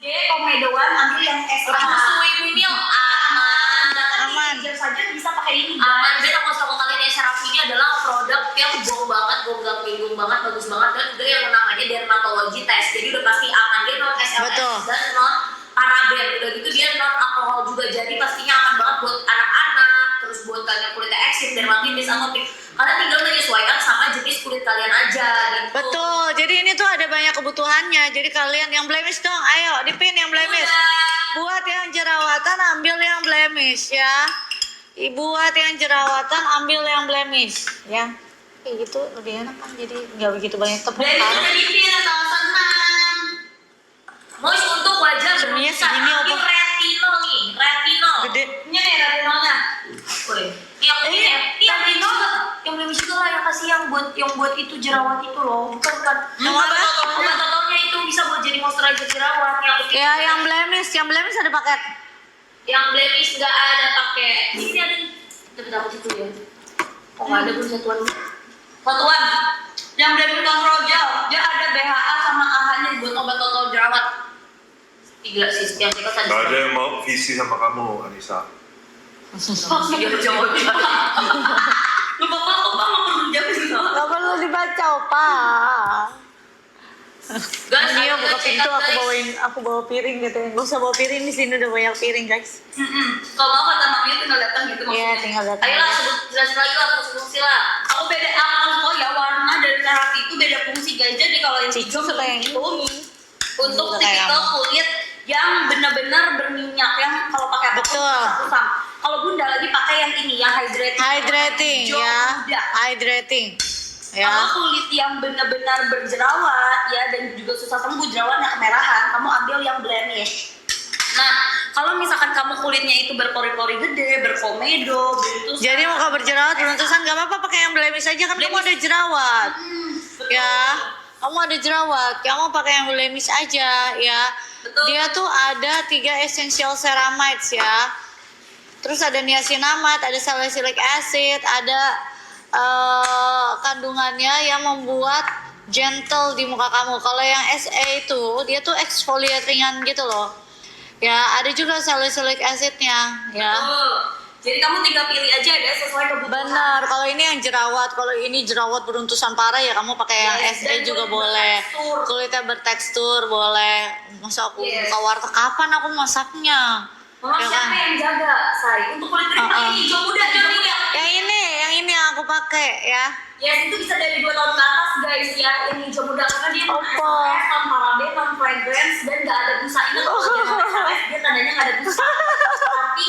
komedoan ambil yang SA. Sesuai Mimil Aman. Saja bisa pakai ini. Aman. Dan aku sama kalian yang Cerave ini adalah produk yang gong banget, gong banget, bagus banget, dan juga yang namanya dermatologi test. Jadi udah pasti aman, dia non SLS dan non paraben. Udah gitu dia non alkohol juga, jadi pastinya aman banget buat anak-anak, terus buat kalian yang kulitnya eksim, dermatitis, atopik. Kalian tinggal menyesuaikan sama jenis kulit kalian aja gitu. Betul, jadi ini tuh ada banyak kebutuhannya. Jadi kalian yang blemish dong, ayo dipin yang blemish. Buat yang jerawatan ambil yang blemish ya. Buat yang jerawatan ambil yang blemish ya. Kayak gitu lebih enak kan, jadi nggak begitu banyak tepuk Dan itu tangan. udah dipin atau senang. Mois untuk wajah Sebenarnya bernusa segini apa? ambil retinol nih, retinol. Gede. Ini nih retinolnya. Woi, yang ini ya, ini yang retinol yang blemish juga lah, yang kasih yang buat itu jerawat itu loh, bukan kan? Yang mana? Obat-obatnya itu bisa buat jadi moisturizer jerawat Ya yang blemish ada paket. Yang blemish nggak ada pakai. Ini ada tapi dapat itu ya. Oh nggak ada pun satuan. Yang blemish control gel, dia ada BHA sama AHA-nya buat obat total jerawat. 3 sih, yang kita tadi. Gak ada yang mau visi sama kamu, Anissa. Dia jawab. Lu bapak mau perlu jawab sih. Gak perlu dibaca, Opa. Guys, Dia ayo buka check pintu, out, guys. aku bawa piring gitu. Gak usah bawa piring, di sini udah banyak piring guys. Kalau mau kata mamanya tinggal datang gitu maksudnya. Iya, tinggal datang Ayolah, aja. jelasin lagi lah fungsi lah. Aku beda ya warna dari Cerave itu beda fungsi guys. Jadi kalau yang Cici hijau suka yang itu ini. untuk Suka kayak tipikal kamu. kulit yang benar-benar berminyak, yang kalau pakai apa Betul. usang. Kalau bunda lagi pakai yang ini, yang hydrating Hydrating hijau ya, muda. hydrating ya. Kalau kulit yang benar-benar berjerawat ya, dan juga susah sembuh jerawatnya kemerahan, kamu ambil yang blemish. Nah, kalau misalkan kamu kulitnya itu berpori-pori gede, berkomedo, beruntusan. Jadi muka berjerawat beruntusan gak apa-apa, pakai yang blemish aja kan kamu ada jerawat. Betul. Ya, kamu ada jerawat, kamu pakai yang blemish aja ya. Betul. Dia tuh ada 3 essential ceramides ya. Terus ada niacinamide, ada salicylic acid, ada kandungannya yang membuat gentle di muka kamu. Kalau yang SA itu dia tuh exfoliatingan gitu loh. Ya, ada juga salicylic acidnya ya. Betul. Jadi kamu tinggal pilih aja deh sesuai kebutuhan. Benar, kalau ini yang jerawat, kalau ini jerawat beruntusan parah ya kamu pakai yang Yes, SA dan juga kulit boleh. bertekstur. Kulitnya bertekstur boleh. Masa aku Yes. buka warteg kapan aku masaknya? Mama Ya siapa kan? yang jaga, Say? Untuk kulit kering pakai ini, hijau muda. Yang ini yang aku pakai ya. Yes, itu bisa dari 2 tahun ke atas guys ya, yang hijau muda, karena dia non Apa? SLS, non paraben, non fragrance, dan nggak ada busa. Ingat kalau dia non SLS, dia tandanya nggak ada busa. Tapi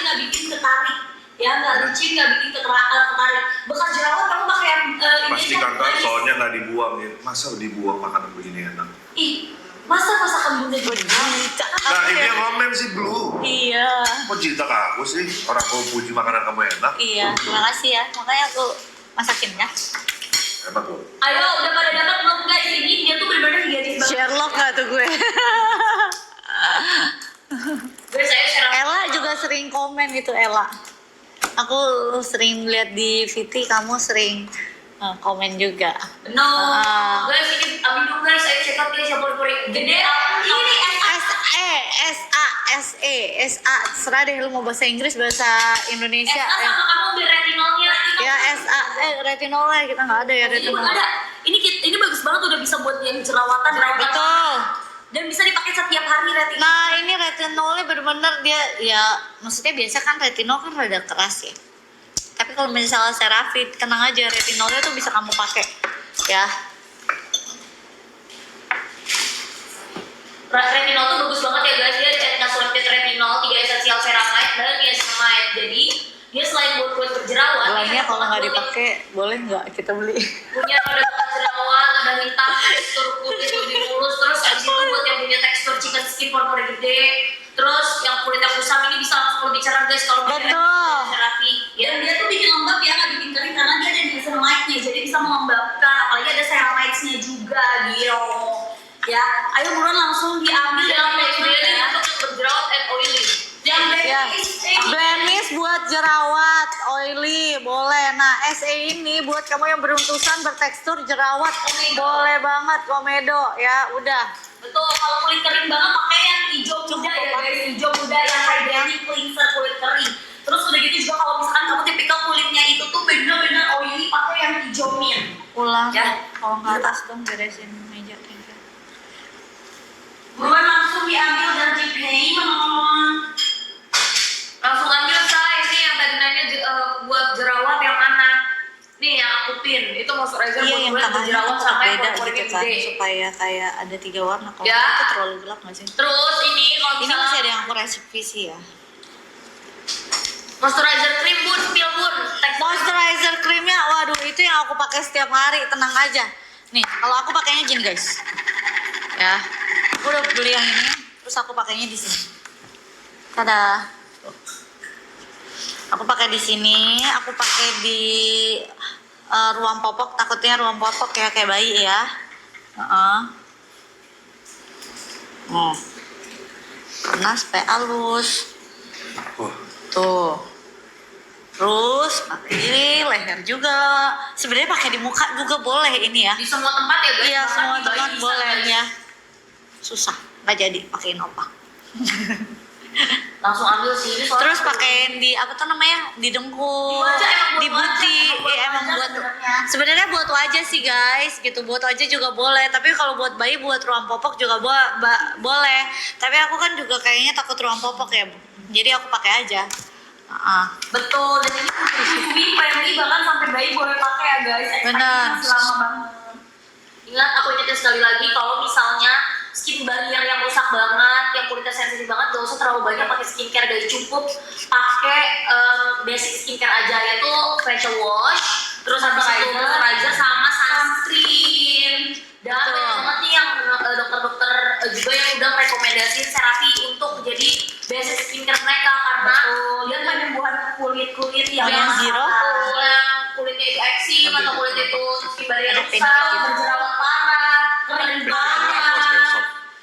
nggak bikin ketarik. Ya, nggak licin, nggak bikin ketarik. Bekas jerawat kamu pakai yang ini. Pasti kakak soalnya nggak dibuang ya. Masa dibuang makanan begini enak? Ih, masa masakan bunda juga? Nah ini yang komen sih Blue. Iya. Kok cerita ke aku sih? Orang mau puji makanan kamu enak. Iya, terima kasih ya. Makanya aku masakin ya. Hebat loh. Ayo, udah pada dapat belum guys? Ini dia tuh benar-benar higienis banget. Sherlock gak tuh gue? Guys, saya share. Ella juga sering komen gitu, Ella. Aku sering lihat di VT, kamu sering komen juga. No, Ah. guys, ini ambil dulu guys. Saya check out guys yang pori-pori gede. Ini SA, serah deh lu mau bahasa Inggris, bahasa Indonesia. SA sama kamu ambil retinolnya. Ya SA, retinolnya kita nggak ada ya Ini retinol. ada. Ini bagus banget, udah bisa buat yang jerawatan. Betul. Dan bisa dipakai setiap hari retinol. Nah ini retinolnya bener-bener dia ya, maksudnya biasa kan retinol kan rada keras ya. Tapi kalau misalnya Cerave, tenang aja, retinolnya tuh bisa kamu pakai ya. Retinol tuh bagus banget ya guys. Dia ada encapsulated retinol, 3 essential ceramide dan niacinamide. Jadi dia selain buat kulit berjerawat, Bulannya dia kalau nggak buat dipakai boleh nggak kita beli? punya pada jerawat, ada hitam, tekstur kulit lebih mulus, terus abis itu buat yang punya tekstur chicken skin pori-pori gede, terus yang kulitnya kusam ini bisa langsung lebih cerah guys kalau pakai Betul. Cerave. Ya, dan dia tuh bikin lembab ya, nggak bikin kering karena dia ada niacinamide-nya, jadi bisa melembabkan, apalagi ada ceramides-nya juga gitu. Ya, ayo buruan langsung diambil Iya, yang blemish untuk berjerawat and oily. Yang Ya, blemish buat jerawat, oily, boleh. Nah, SA ini buat kamu yang beruntusan, bertekstur, jerawat, Komedo. boleh banget, komedo, ya, udah. Betul, kalau kulit kering banget pakai cleanser kulit kering. Terus udah gitu juga kalau misalkan kamu tipikal kulitnya itu tuh bener-bener oily, pakai yang hijau mint. Ulang Ya. kalau ke atas dong, beresin meja. Thank you. Buruan langsung diambil dan di-payment. Langsung ambil say, ini yang tadi nanya buat jerawat yang mana? Nih yang aku pin, itu moisturizer Iya, buat yang kulit tengahnya berjerawat kan sama yang beda buat kulit gitu kan, gede. supaya kayak ada 3 warna. Kalau Ya. itu terlalu gelap nggak sih? Terus ini kalau Ini misalnya masih ada yang aku revisi ya. moisturizer cream bun, pil bun, Moisturizer creamnya, waduh itu yang aku pakai setiap hari, tenang aja. Nih, kalau aku pakainya gini guys. Ya, aku udah beli yang ini, terus aku pakainya di sini. Tada. Aku pakai di sini, aku pakai di ruang popok, takutnya ruang popok kayak bayi ya. Karena supaya halus. Wah, Tuh. Terus pakai di leher juga. Sebenarnya pakai di muka juga boleh ini ya. di semua tempat ya guys. Iya, bahkan semua di bayi tempat bisa, boleh guys. ya. Susah, nggak jadi pakein opak. Langsung ambil sini soalnya Terus pakein di apa tuh namanya? Di dengkul, Di wajah, emang buat di buti. wajah, Iya, emang wajah buat sebenarnya. sebenarnya buat wajah sih guys, gitu. Buat wajah juga boleh. Tapi kalau buat bayi, buat ruang popok juga boleh. Tapi aku kan juga kayaknya takut ruang popok ya. Jadi aku pakai aja. Betul, dan ini UV friendly, bahkan sampai bayi boleh pakai ya guys. Benar. Expiry-nya lama banget. Ingat, aku ingetin sekali lagi kalau misalnya skin barrier yang rusak banget, yang kulitnya sensitif banget, gak usah terlalu banyak pakai skincare, guys. Cukup pakai basic skincare aja, yaitu facial wash, terus habis itu moisturizer sama sunscreen. Dan Betul. banyak banget nih yang dokter-dokter juga yang udah rekomendasiin CeraVe untuk jadi basic skincare mereka karena Dan penyembuhan kulit-kulit yang yang zero? yang kulitnya itu eksim atau kulit itu skin barrier Ada rusak, pink gitu. berjerawat parah, kering parah.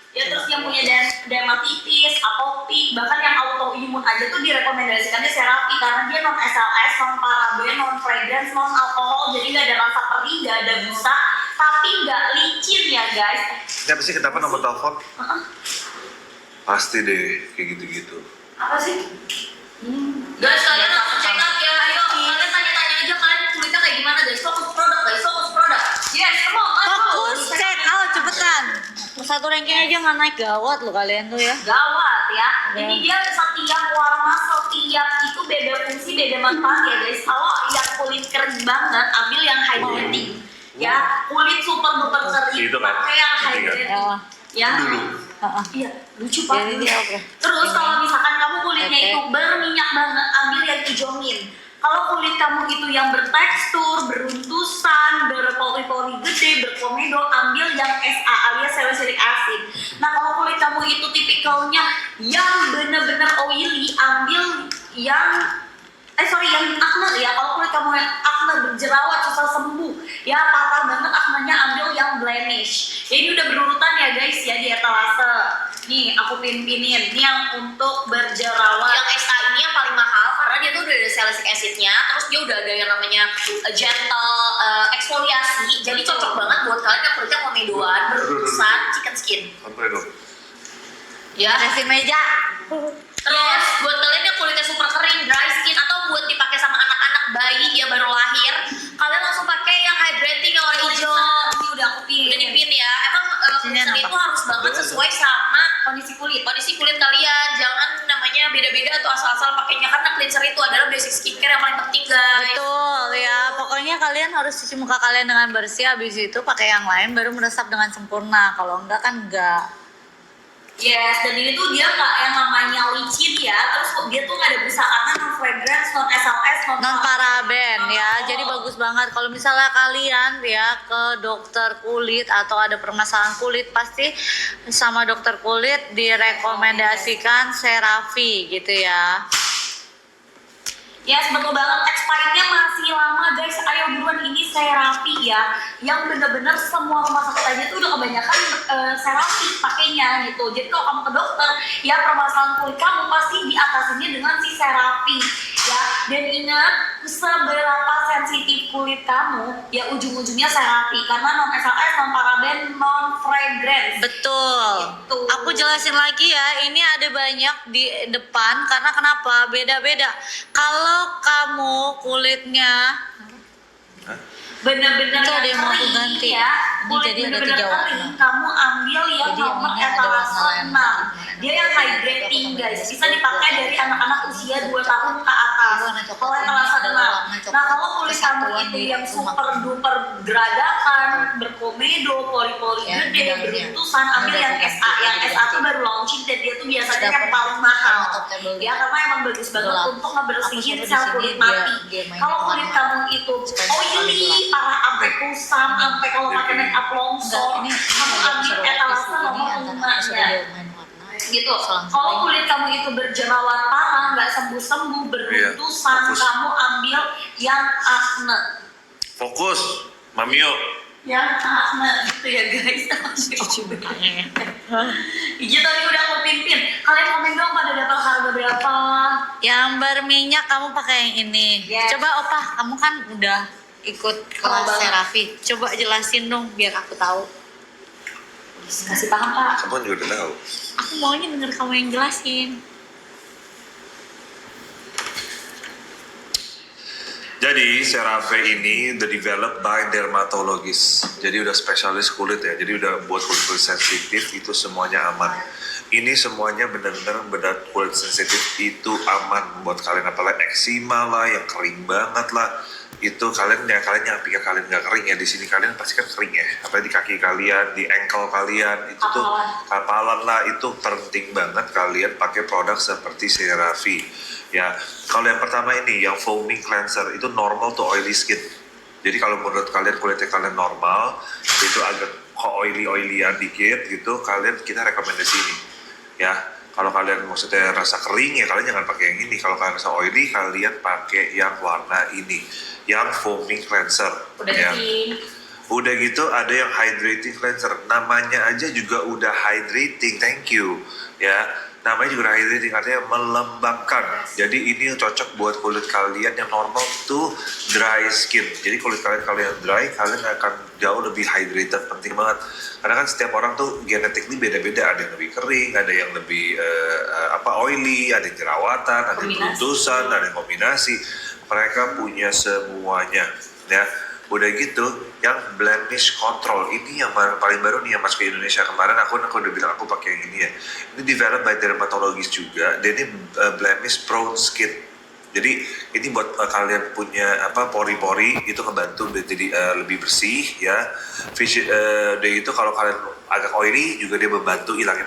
ya terus yang punya dermatitis, atopik, bahkan yang autoimun aja tuh direkomendasikannya CeraVe karena dia non SLS, non paraben, non fragrance, non alkohol, jadi nggak ada rasa perih, nggak ada busa, tapi nggak licin ya guys. ini apa sih kenapa nomor telepon? Pasti deh kayak gitu-gitu. Apa sih? Guys, kalian langsung check up ya. Ayo, kalian tanya-tanya aja kalian kulitnya kayak gimana guys. Fokus produk guys, fokus produk. Yes, come on, let's go. Fokus, check out, cepetan. Satu ranking aja nggak naik, gawat loh kalian tuh ya. Gawat ya. Ya. Ini dia setiap warna, setiap itu beda fungsi, beda manfaat ya guys. Kalau yang kulit kering banget, ambil yang hydrating. Ya, kulit super duper kering, Itu kan, pakai yang itu kan. hydrating. Ya. Dulu. Iya, lucu Jadi banget. dia oke. Terus kalau misalkan kamu kulitnya Oke. itu berminyak banget, ambil yang hijau mint. Kalau kulit kamu itu yang bertekstur, beruntusan, berpori-pori gede, berkomedo, ambil yang SA alias salicylic acid. Nah kalau kulit kamu itu tipikalnya yang bener-bener oily, ambil yang yang acne ya. Kalau kulit kamu yang acne berjerawat susah sembuh, ya parah banget aknenya, ambil yang blemish. Ya ini udah berurutan ya guys ya di etalase. Nih aku pin-pinin. Ini yang untuk berjerawat. Yang SA ini yang paling mahal karena dia tuh udah ada salicylic acidnya, terus dia udah ada yang namanya gentle eksfoliasi. Jadi cocok banget buat kalian yang kulitnya komedoan, berurusan, chicken skin. Sampai dong. Ya. Beresin meja. Terus buat kalian yang kulitnya super kering, dry skin atau buat dipakai sama anak-anak bayi yang baru lahir, kalian langsung pakai yang hydrating yang warna hijau. Ini udah aku pin. Udah dipin ya. Emang cleanser itu harus banget sesuai sama kondisi kulit kalian. Jangan namanya beda-beda atau asal-asal pakainya karena cleanser itu adalah basic skincare yang paling penting guys. Betul ya, pokoknya kalian harus cuci muka kalian dengan bersih, habis itu pakai yang lain baru meresap dengan sempurna. Kalau enggak kan enggak. Yes, dan ini tuh dia nggak yang namanya licin ya, terus dia tuh nggak ada busa karena non fragrance, non SLS, Non paraben ya, jadi bagus banget. Kalau misalnya kalian ya ke dokter kulit atau ada permasalahan kulit, pasti sama dokter kulit direkomendasikan CeraVe gitu ya. Yes, betul banget. Expirednya masih lama guys. Ayo buruan, ini Cerave ya, yang bener-bener semua rumah sakit aja tuh udah kebanyakan Cerave pakainya gitu. Jadi kalau kamu ke dokter, ya permasalahan kulit kamu pasti diatasinnya dengan si Cerave ya. Dan ingat, seberapa sensitif kulit kamu, ya ujung-ujungnya Cerave karena non SLS, non paraben, non fragrance. Betul. Gitu. Aku jelasin lagi ya, ini ada banyak di depan karena kenapa? Beda-beda. Kalau kamu kulitnya bener-bener itu ada yang mau aku kering ganti. ya, Ini kulit jadi ada bener-bener 3 warna. kering, kamu ambil yang Jadi yang nomor ini ada etalase warna yang 6. kemarin. Dia yang hydrating guys, bisa dipakai dari anak-anak usia 2 tahun ke atas. Warna coklat Kalau ini etalase adalah 6. warna coklat Nah kalau kulit kamu kesatuan itu di yang rumah. super duper geradakan, berkomedo, pori-pori Ya, gede, bedanya. beruntusan, ambil Ini yang udah SA. Yang ganti. SA tuh baru launching dan dia tuh biasanya Dapur yang paling mahal. sama top table. Ya karena emang bagus banget Gelap. untuk ngebersihin Aku suruh sel di kulit sini mati. dia main Kalau kulit warna. kamu itu oily, parah sampai kusam, sampai kalau pakai make up Enggak, longsor, ini kamu ambil etalase nomor 5 ya. Gitu. Kalau kulit kamu itu berjerawat parah, nggak sembuh-sembuh, beruntusan, fokus. kamu ambil yang acne. Fokus, Mamio. Yang acne gitu ya guys. Iya tadi udah aku pimpin. Kalian komen dong pada dapat harga berapa? Yang berminyak kamu pakai yang ini. Yes. Coba Opa, kamu kan udah ikut kelas banget. Cerave. Coba jelasin dong biar aku tahu. Kasih paham Pak. Kamu juga udah tahu. Aku maunya denger kamu yang jelasin. Jadi Cerave ini the developed by dermatologist. Jadi udah spesialis kulit ya. Jadi udah buat kulit sensitif itu semuanya aman. Ini semuanya benar-benar kulit sensitif itu aman buat kalian, apalagi eksima lah yang kering banget lah. Itu kalian yang pikir kalian nggak kering ya, di sini kalian pasti kan kering ya. Apalagi di kaki kalian, di ankle kalian itu tuh kapalan lah, itu penting banget kalian pakai produk seperti Cerave. Ya, kalau yang pertama ini yang foaming cleanser itu normal to oily skin. Jadi kalau menurut kalian kulitnya kalian normal, itu agak oilyan dikit gitu, kita rekomendasi ini. Ya, kalau kalian maksudnya rasa kering ya kalian jangan pakai yang ini. Kalau kalian rasa oily kalian pakai yang warna ini, yang foaming cleanser. Udah ya. bikin. Udah gitu ada yang hydrating cleanser. Namanya aja juga udah hydrating. Thank you. Ya. Namanya juga hydrating, artinya melembabkan. Jadi ini cocok buat kulit kalian yang normal tuh dry skin. Jadi kulit kalian dry, kalian akan jauh lebih hydrated. Penting banget. Karena kan setiap orang tuh genetically beda-beda. Ada yang lebih kering, ada yang lebih oily, ada yang jerawatan, ada yang beruntusan, ada yang kombinasi. Mereka punya semuanya. Ya. Udah gitu, yang blemish control ini yang paling baru nih yang masuk ke Indonesia kemarin. Aku udah bilang aku pakai yang ini ya. Ini developed by dermatologist juga. Dan ini blemish prone skin. Jadi ini buat kalian punya pori-pori itu ngebantu jadi lebih bersih ya. Udah itu kalau kalian agak oily juga dia membantu hilangin